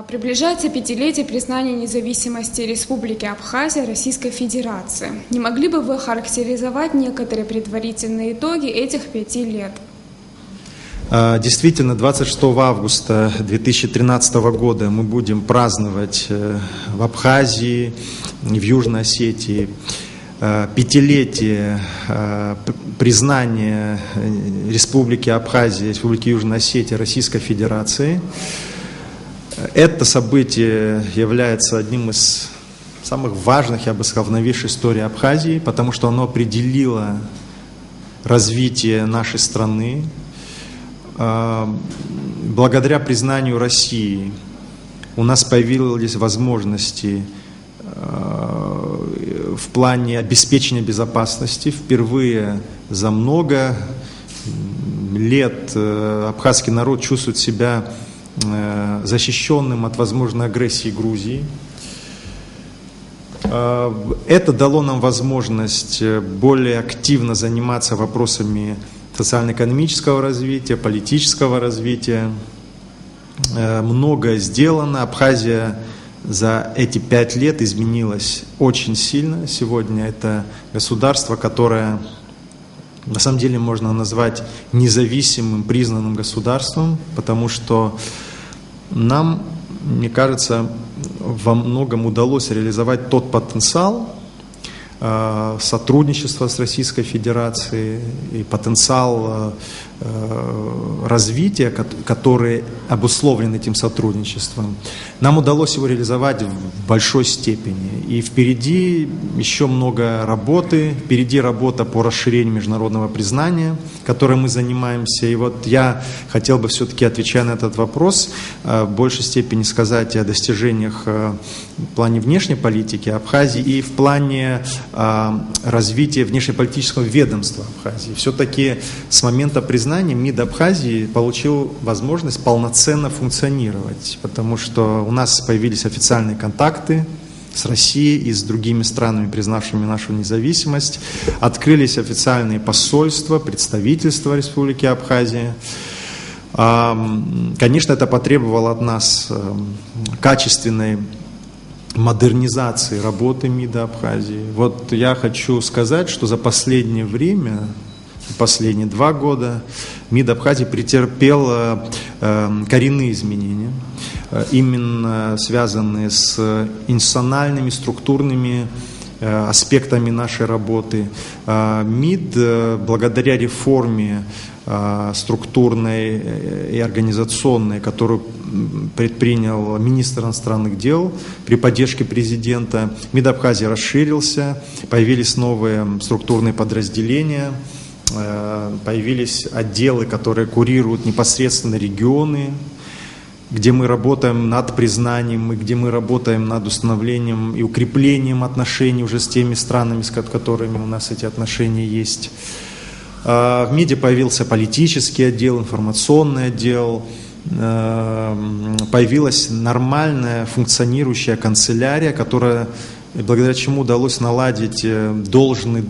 Приближается пятилетие признания независимости Республики Абхазия Российской Федерации. Не могли бы вы охарактеризовать некоторые предварительные итоги этих 5 лет? Действительно, 26 августа 2013 года мы будем праздновать в Абхазии, в Южной Осетии пятилетие признания Республики Абхазия, Республики Южной Осетии Российской Федерации. Это событие является одним из самых важных, я бы сказал, в новейшей истории Абхазии, потому что оно определило развитие нашей страны. Благодаря признанию России у нас появились возможности в плане обеспечения безопасности. Впервые за много лет абхазский народ чувствует себя защищенным от возможной агрессии Грузии. Это дало нам возможность более активно заниматься вопросами социально-экономического развития, политического развития. Многое сделано. Абхазия за эти 5 лет изменилась очень сильно. Сегодня это государство, которое на самом деле можно назвать независимым, признанным государством, потому что нам, мне кажется, во многом удалось реализовать тот потенциал сотрудничества с Российской Федерацией и потенциал развития, который обусловлен этим сотрудничеством. Нам удалось его реализовать в большой степени. И впереди еще много работы, впереди работа по расширению международного признания, которой мы занимаемся. И вот я хотел бы все-таки, отвечая на этот вопрос, в большей степени сказать о достижениях в плане внешней политики Абхазии и в плане развития внешнеполитического ведомства Абхазии. Все-таки с момента признания МИД Абхазии получил возможность полноценно функционировать, потому что у нас появились официальные контакты с Россией и с другими странами, признавшими нашу независимость, открылись официальные посольства, представительства Республики Абхазия. Конечно, это потребовало от нас качественной модернизации работы МИДа Абхазии. Вот я хочу сказать, что за последнее время, последние 2 года, МИД Абхазии претерпел коренные изменения, именно связанные с институциональными, структурными аспектами нашей работы. МИД, благодаря реформе структурной и организационной, которую предпринял министр иностранных дел при поддержке президента, МИД Абхазии расширился, появились новые структурные подразделения, появились отделы, которые курируют непосредственно регионы, где мы работаем над признанием, и где мы работаем над установлением и укреплением отношений уже с теми странами, с которыми у нас эти отношения есть. В МИДе появился политический отдел, информационный отдел, появилась нормальная функционирующая канцелярия, которая, благодаря чему удалось наладить должный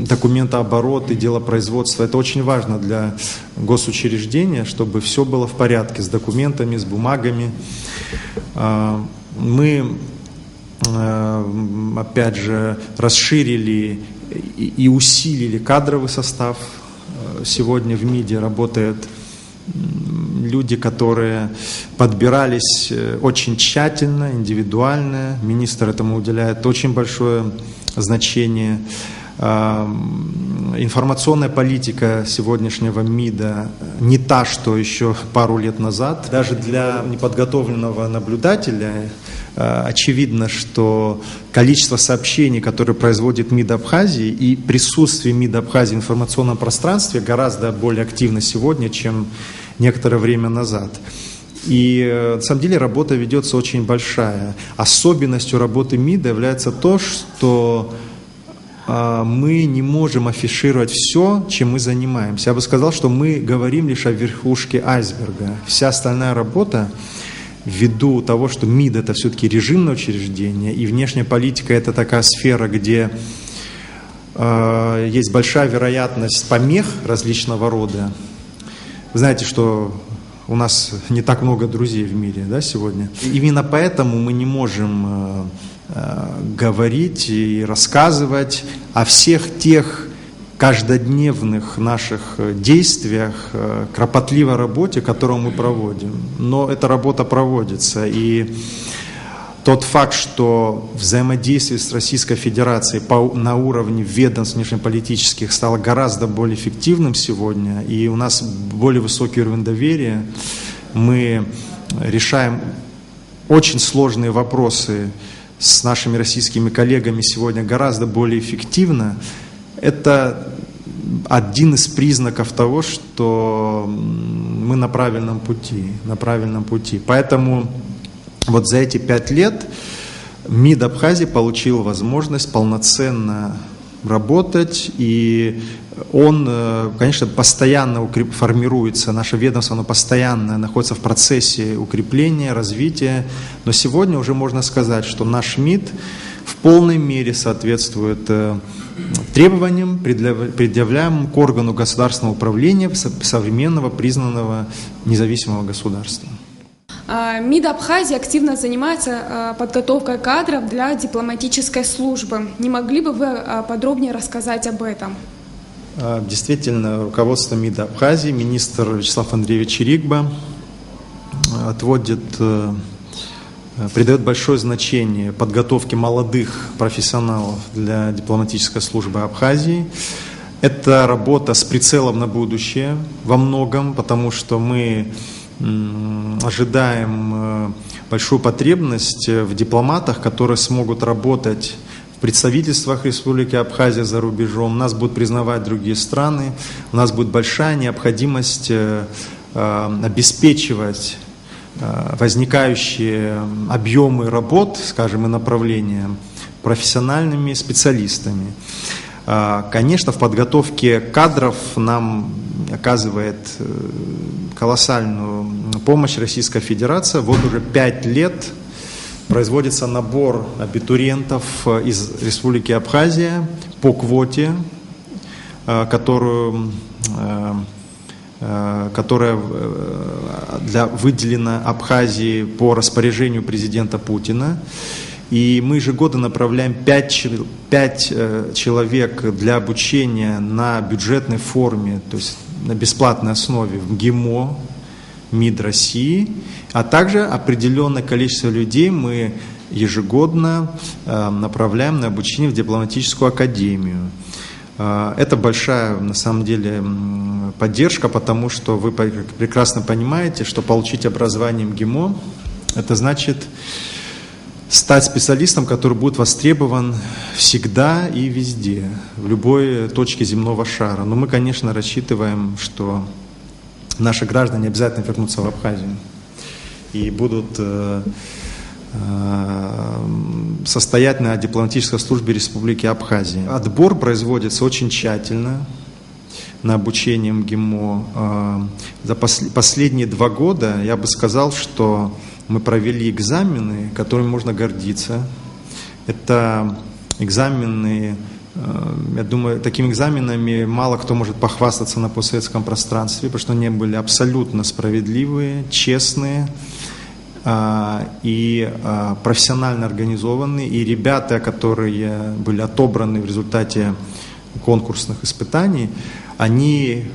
документооборот и делопроизводство. Это очень важно для госучреждения, чтобы все было в порядке с документами, с бумагами. Мы, опять же, расширили и усилили кадровый состав. Сегодня в МИДе работают люди, которые подбирались очень тщательно, индивидуально. Министр этому уделяет очень большое значение. Информационная политика сегодняшнего МИДа не та, что еще пару лет назад. Даже для неподготовленного наблюдателя очевидно, что количество сообщений, которые производит МИД Абхазии, и присутствие МИДа Абхазии в информационном пространстве гораздо более активно сегодня, чем некоторое время назад. И на самом деле работа ведется очень большая. Особенностью работы МИДа является то, что мы не можем афишировать все, чем мы занимаемся. Я бы сказал, что мы говорим лишь о верхушке айсберга. Вся остальная работа, ввиду того, что МИД это все-таки режимное учреждение, и внешняя политика это такая сфера, где есть большая вероятность помех различного рода. Вы знаете, что у нас не так много друзей в мире, да, сегодня. Именно поэтому мы не можем говорить и рассказывать о всех тех каждодневных наших действиях, кропотливой работе, которую мы проводим. Но эта работа проводится, и тот факт, что взаимодействие с Российской Федерацией на уровне ведомств внешнеполитических стало гораздо более эффективным сегодня, и у нас более высокий уровень доверия, мы решаем очень сложные вопросы с нашими российскими коллегами сегодня гораздо более эффективно, это один из признаков того, что мы на правильном пути. Поэтому вот за эти 5 лет МИД Абхазии получил возможность полноценно работать, и он, конечно, постоянно формируется, наше ведомство, оно постоянно находится в процессе укрепления, развития, но сегодня уже можно сказать, что наш МИД в полной мере соответствует требованиям, предъявляемым к органу государственного управления современного, признанного независимого государства. МИД Абхазии активно занимается подготовкой кадров для дипломатической службы. Не могли бы вы подробнее рассказать об этом? Действительно, руководство МИДа Абхазии, министр Вячеслав Андреевич Чирикба придает большое значение подготовке молодых профессионалов для дипломатической службы Абхазии. Это работа с прицелом на будущее во многом, потому что мы ожидаем большую потребность в дипломатах, которые смогут работать в представительствах Республики Абхазия за рубежом. Нас будут признавать другие страны. У нас будет большая необходимость обеспечивать возникающие объемы работ, скажем, и направления профессиональными специалистами. Конечно, в подготовке кадров нам оказывает колоссальную помощь Российская Федерация. Вот уже 5 лет производится набор абитуриентов из Республики Абхазия по квоте, которая выделена Абхазии по распоряжению президента Путина. И мы ежегодно направляем 5 человек для обучения на бюджетной форме, то есть на бесплатной основе в МГИМО, МИД России, а также определенное количество людей мы ежегодно направляем на обучение в дипломатическую академию. Это большая, на самом деле, поддержка, потому что вы прекрасно понимаете, что получить образование МГИМО, это значит стать специалистом, который будет востребован всегда и везде, в любой точке земного шара. Но мы, конечно, рассчитываем, что наши граждане обязательно вернутся в Абхазию и будут состоять на дипломатической службе Республики Абхазия. Отбор производится очень тщательно на обучение МГИМО. За последние 2 года я бы сказал, что мы провели экзамены, которыми можно гордиться. Это экзамены, я думаю, такими экзаменами мало кто может похвастаться на постсоветском пространстве, потому что они были абсолютно справедливые, честные и профессионально организованные. И ребята, которые были отобраны в результате конкурсных испытаний, они,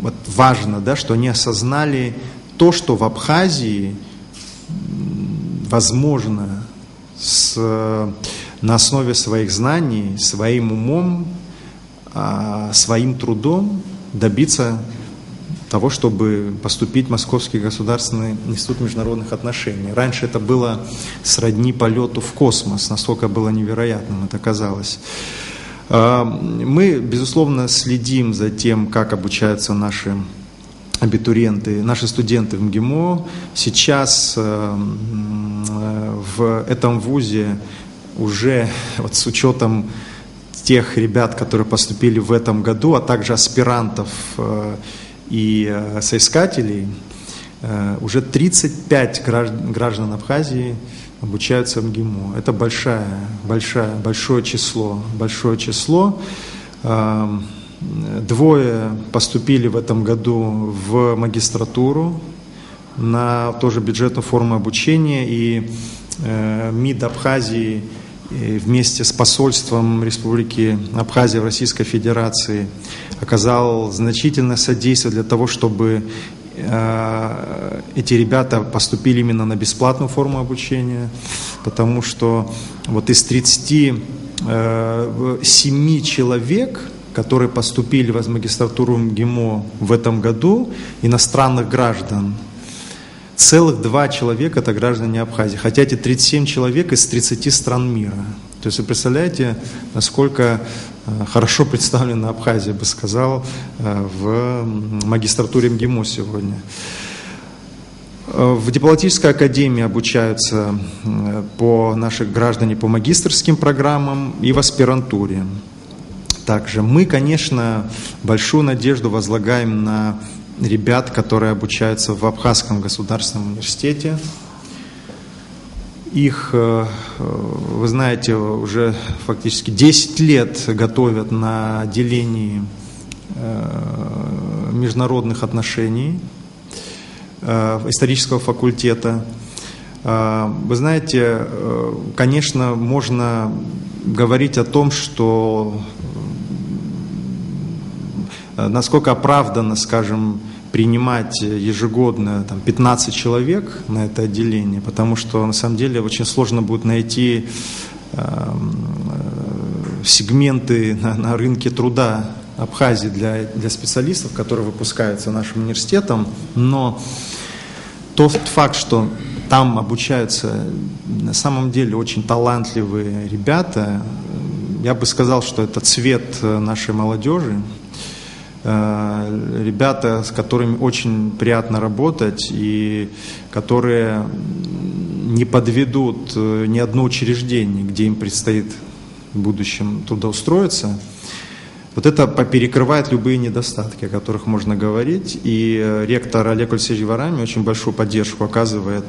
вот важно, да, что они осознали то, что в Абхазии возможно на основе своих знаний, своим умом, своим трудом добиться того, чтобы поступить в Московский государственный институт международных отношений. Раньше это было сродни полету в космос, настолько было невероятным это казалось. Мы, безусловно, следим за тем, как обучаются наши абитуриенты, наши студенты в МГИМО. Сейчас в этом вузе уже вот с учетом тех ребят, которые поступили в этом году, а также аспирантов и соискателей, уже 35 граждан Абхазии обучаются в МГИМО. Это большое число. 2 поступили в этом году в магистратуру на тоже бюджетную форму обучения, и МИД Абхазии вместе с посольством Республики Абхазия в Российской Федерации оказал значительное содействие для того, чтобы эти ребята поступили именно на бесплатную форму обучения, потому что вот из 37 человек, которые поступили в магистратуру МГИМО в этом году, иностранных граждан, целых 2 человека – это граждане Абхазии, хотя эти 37 человек из 30 стран мира. То есть вы представляете, насколько хорошо представлена Абхазия, я бы сказал, в магистратуре МГИМО сегодня. В дипломатической академии обучаются наши граждане по магистерским программам и в аспирантуре. Также мы, конечно, большую надежду возлагаем на ребят, которые обучаются в Абхазском государственном университете. Их, вы знаете, уже фактически 10 лет готовят на отделении международных отношений исторического факультета. Вы знаете, конечно, можно говорить о том, что насколько оправданно, скажем, принимать ежегодно 15 человек на это отделение, потому что на самом деле очень сложно будет найти сегменты на рынке труда Абхазии для специалистов, которые выпускаются нашим университетом, но тот факт, что там обучаются на самом деле очень талантливые ребята, я бы сказал, что это цвет нашей молодежи, ребята, с которыми очень приятно работать и которые не подведут ни одно учреждение, где им предстоит в будущем трудоустроиться. Вот это перекрывает любые недостатки, о которых можно говорить. И ректор Олег Алексеевич Варами очень большую поддержку оказывает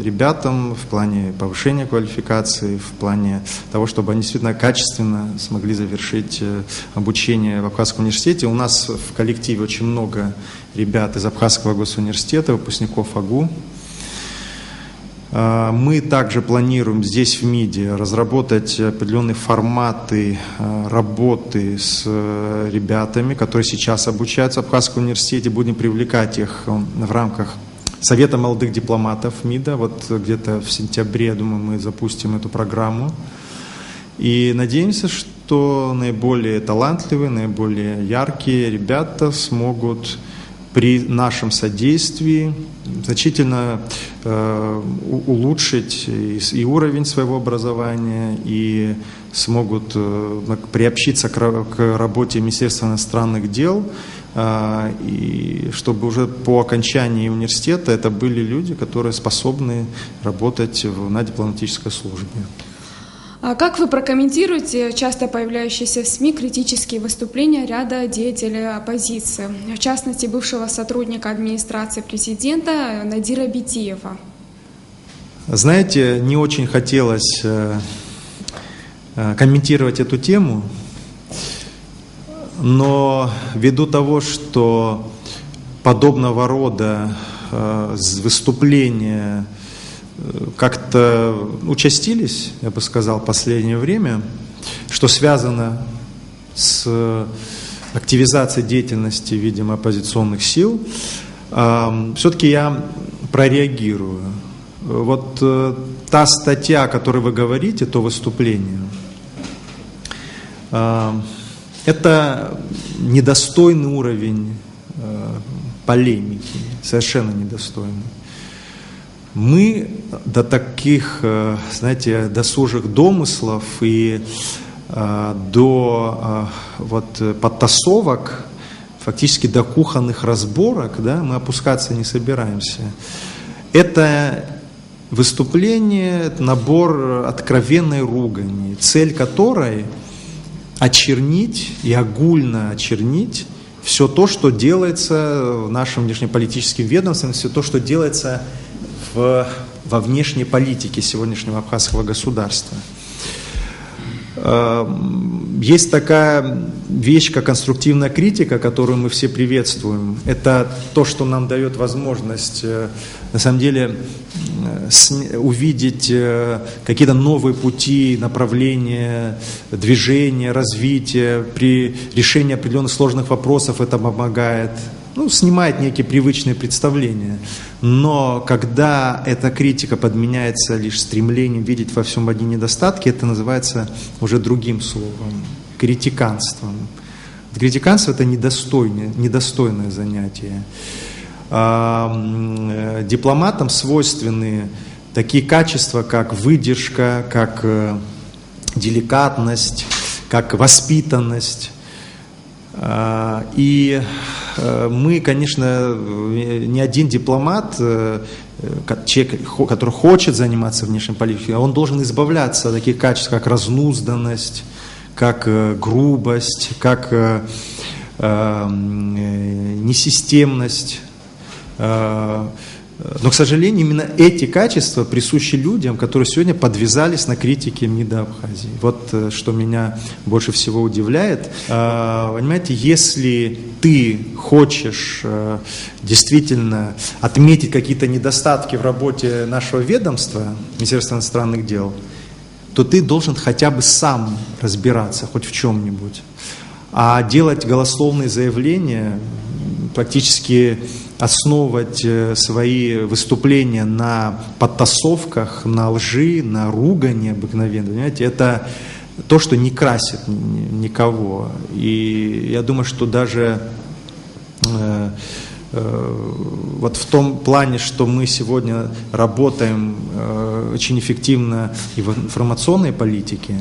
ребятам в плане повышения квалификации, в плане того, чтобы они действительно качественно смогли завершить обучение в Абхазском университете. У нас в коллективе очень много ребят из Абхазского госуниверситета, выпускников АГУ. Мы также планируем здесь в МИДе разработать определенные форматы работы с ребятами, которые сейчас обучаются в Абхазском университете. Будем привлекать их в рамках Совета молодых дипломатов МИДа. Вот где-то в сентябре, я думаю, мы запустим эту программу. И надеемся, что наиболее талантливые, наиболее яркие ребята смогут при нашем содействии значительно улучшить и уровень своего образования, и смогут приобщиться к работе Министерства иностранных дел, и чтобы уже по окончании университета это были люди, которые способны работать на дипломатической службе. А как вы прокомментируете часто появляющиеся в СМИ критические выступления ряда деятелей оппозиции, в частности, бывшего сотрудника администрации президента Надира Битиева? Знаете, не очень хотелось комментировать эту тему, но ввиду того, что подобного рода выступления как-то участились, я бы сказал, в последнее время, что связано с активизацией деятельности, видимо, оппозиционных сил, все-таки я прореагирую. Вот та статья, о которой вы говорите, то выступление, это недостойный уровень полемики, совершенно недостойный. Мы до таких, знаете, досужих домыслов и до подтасовок, фактически до кухонных разборок, да, мы опускаться не собираемся. Это выступление, это набор откровенной ругани, цель которой очернить и огульно очернить все то, что делается в нашем внешнеполитическом ведомстве, все то, что делается во внешней политике сегодняшнего абхазского государства. Есть такая вещь, как конструктивная критика, которую мы все приветствуем. Это то, что нам дает возможность, на самом деле, увидеть какие-то новые пути, направления, движения, развития. При решении определенных сложных вопросов это помогает. Снимает некие привычные представления. Но когда эта критика подменяется лишь стремлением видеть во всем одни недостатки, это называется уже другим словом – критиканством. Критиканство – это недостойное занятие. Дипломатам свойственны такие качества, как выдержка, как деликатность, как воспитанность. И мы, конечно, не один дипломат, человек, который хочет заниматься внешней политикой, он должен избавляться от таких качеств, как разнузданность, как грубость, как несистемность. Но, к сожалению, именно эти качества присущи людям, которые сегодня подвязались на критике МИДа Абхазии. Вот что меня больше всего удивляет. Понимаете, если ты хочешь действительно отметить какие-то недостатки в работе нашего ведомства, Министерства иностранных дел, то ты должен хотя бы сам разбираться хоть в чем-нибудь. А делать голословные заявления, практически основывать свои выступления на подтасовках, на лжи, на ругани обыкновенно, понимаете, это то, что не красит никого. И я думаю, что даже вот в том плане, что мы сегодня работаем очень эффективно и в информационной политике,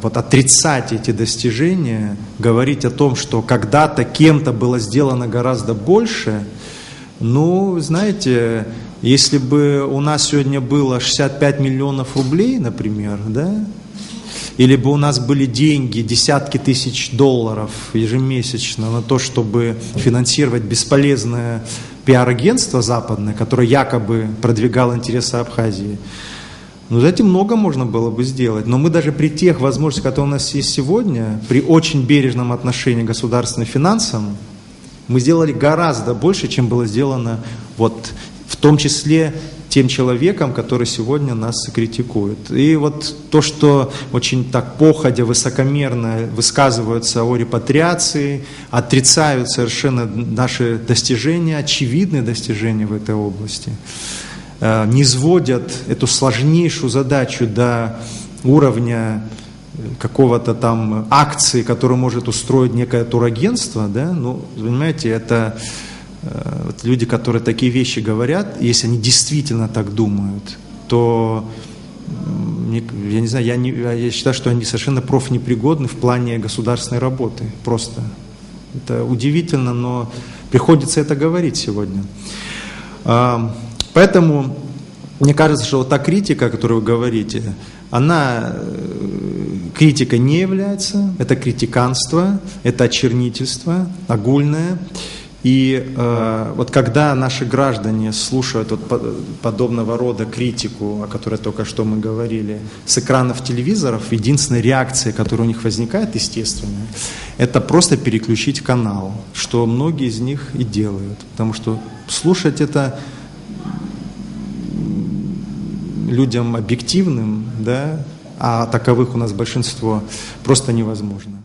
вот отрицать эти достижения, говорить о том, что когда-то кем-то было сделано гораздо больше, знаете, если бы у нас сегодня было 65 миллионов рублей, например, да, или бы у нас были деньги, десятки тысяч долларов ежемесячно на то, чтобы финансировать бесполезное пиар-агентство западное, которое якобы продвигало интересы Абхазии, за этим много можно было бы сделать. Но мы даже при тех возможностях, которые у нас есть сегодня, при очень бережном отношении к государственным финансам, мы сделали гораздо больше, чем было сделано вот в том числе тем человеком, который сегодня нас критикует. И вот то, что очень так походя, высокомерно высказываются о репатриации, отрицают совершенно наши достижения, очевидные достижения в этой области, не сводят эту сложнейшую задачу до уровня какого-то там акции, которую может устроить некое турагентство, да, понимаете, это вот люди, которые такие вещи говорят, если они действительно так думают, то я не знаю, я считаю, что они совершенно профнепригодны в плане государственной работы, просто. Это удивительно, но приходится это говорить сегодня. Поэтому мне кажется, что вот та критика, о которой вы говорите, она критика не является, это критиканство, это очернительство огульное. И вот когда наши граждане слушают подобного рода критику, о которой только что мы говорили, с экранов телевизоров, единственная реакция, которая у них возникает, естественная, это просто переключить канал, что многие из них и делают. Потому что слушать это людям объективным, да, а таковых у нас большинство, просто невозможно.